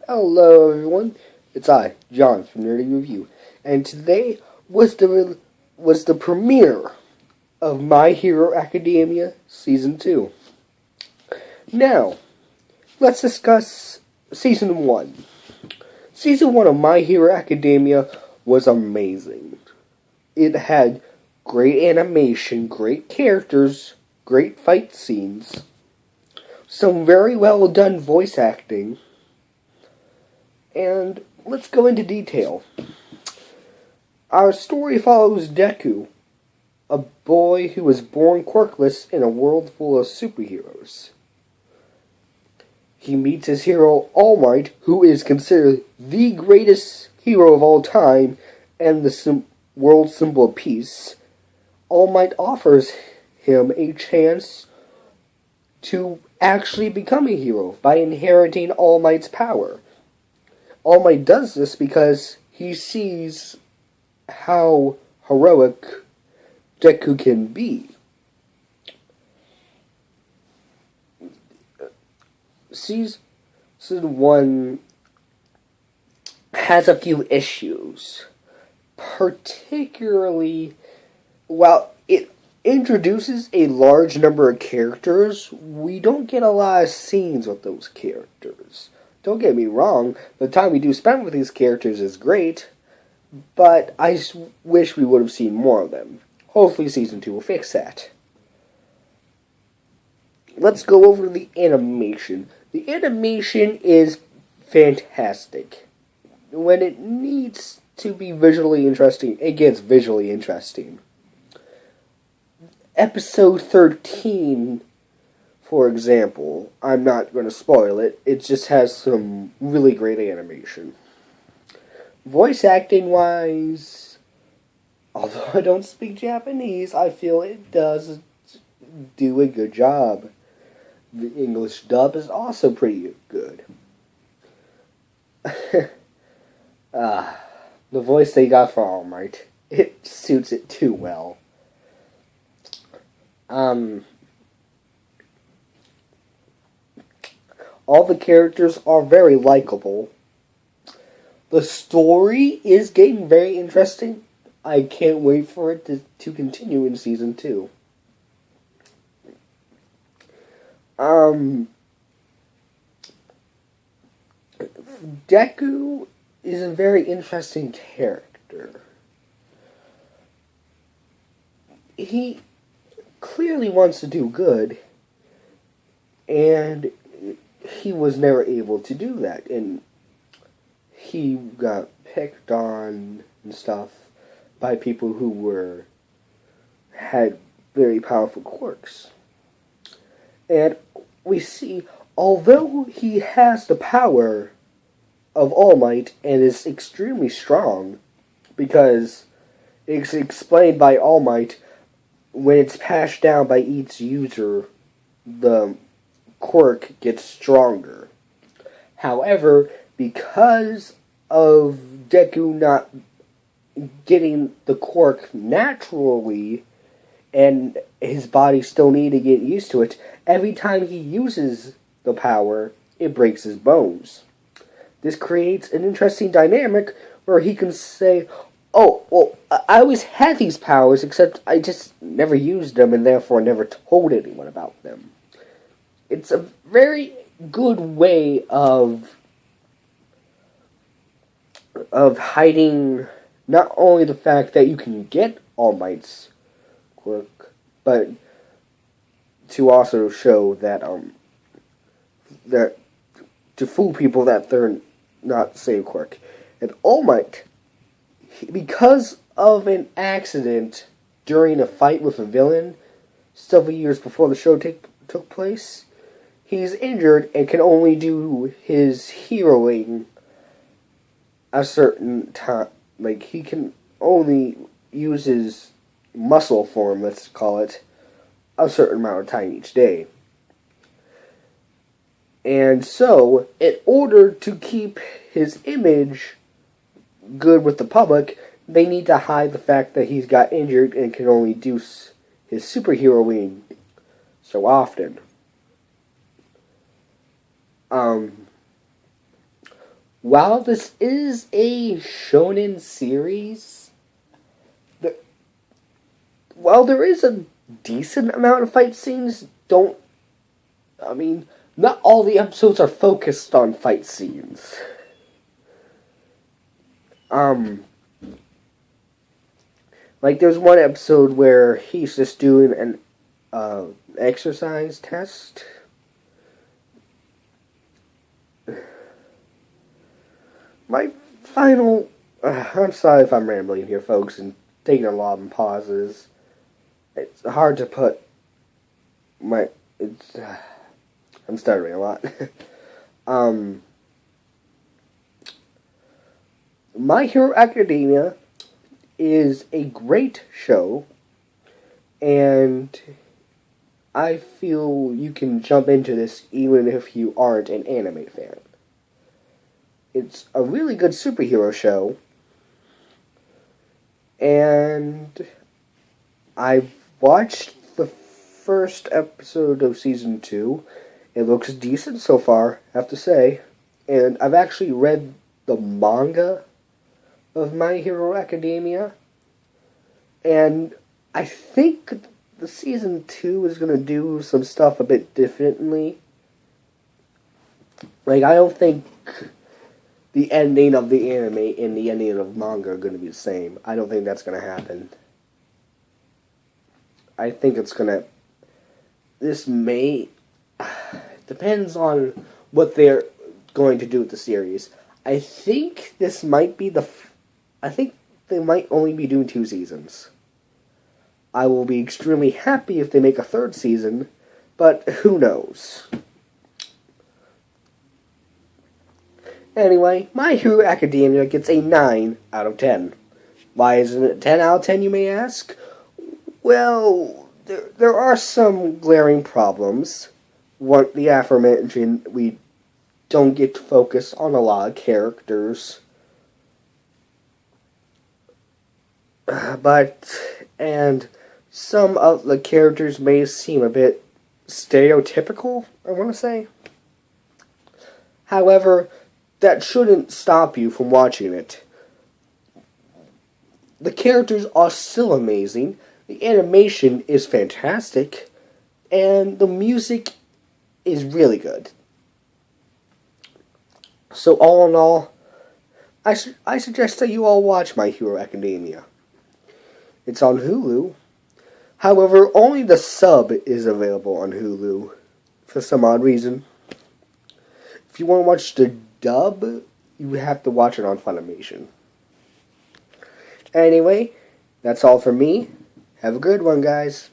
Hello, everyone. It's I, John from Nerdy Review, and today was the premiere of My Hero Academia Season 2. Now, let's discuss Season 1. Season 1 of My Hero Academia was amazing. It had great animation, great characters, great fight scenes, some very well done voice acting, and let's go into detail. Our story follows Deku, a boy who was born quirkless in a world full of superheroes. He meets his hero All Might, who is considered the greatest hero of all time and the world symbol of peace. All Might offers him a chance to actually become a hero by inheriting All Might's power. All Might does this because he sees how heroic Deku can be. Season 1 has a few issues. Particularly, while it introduces a large number of characters, we don't get a lot of scenes with those characters. Don't get me wrong, the time we do spend with these characters is great, but I just wish we would have seen more of them. Hopefully Season 2 will fix that. Let's go over the animation. The animation is fantastic. When it needs to be visually interesting, it gets visually interesting. Episode 13, for example, I'm not going to spoil it, it just has some really great animation. Voice acting wise, although I don't speak Japanese, I feel it does do a good job. The English dub is also pretty good. The voice they got for All Might, it suits it too well. All the characters are very likable. The story is getting very interesting. I can't wait for it to continue in Season 2. Deku is a very interesting character. He clearly wants to do good, and he was never able to do that, and he got picked on and stuff by people who had very powerful quirks. And we see, although he has the power of All Might and is extremely strong, because it's explained by All Might, when it's passed down by each user, the quirk gets stronger. However, because of Deku not getting the quirk naturally, and his body still need to get used to it, every time he uses the power, it breaks his bones. This creates an interesting dynamic where he can say, oh, well, I always had these powers, except I just never used them and therefore never told anyone about them. It's a very good way of hiding not only the fact that you can get All Might's quirk, but to also show that that to fool people that they're not the same quirk. And All Might, because of an accident during a fight with a villain several years before the show took place, he's injured and can only do his heroing a certain time. Like, he can only use his muscle form, let's call it, a certain amount of time each day. And so, in order to keep his image good with the public, they need to hide the fact that he's got injured and can only do his superheroing so often. while this is a shonen series, while there is a decent amount of fight scenes, not all the episodes are focused on fight scenes. Like there's one episode where he's just doing an exercise test. My final... I'm sorry if I'm rambling here, folks, and taking a lot of pauses. It's hard to put I'm stuttering a lot. My Hero Academia is a great show, and I feel you can jump into this even if you aren't an anime fan. It's a really good superhero show, and I've watched the first episode of Season 2. It looks decent so far, I have to say. And I've actually read the manga of My Hero Academia. And I think the Season 2 is going to do some stuff a bit differently. Like, I don't think the ending of the anime and the ending of the manga are going to be the same. I don't think that's going to happen. I think it's going to... This may... Depends on what they're going to do with the series. I think this might be I think they might only be doing 2 seasons. I will be extremely happy if they make a 3rd season, but who knows? Anyway, My Hero Academia gets a 9 out of 10. Why isn't it 10 out of 10, you may ask? Well, there are some glaring problems. One, the aforementioned, we don't get to focus on a lot of characters. And some of the characters may seem a bit stereotypical, I want to say. However, that shouldn't stop you from watching it. The characters are still amazing, the animation is fantastic, and the music is really good. So all in all, I suggest that you all watch My Hero Academia. It's on Hulu. However, only the sub is available on Hulu for some odd reason. If you want to watch the dub, you have to watch it on Funimation. Anyway, that's all for me. Have a good one, guys.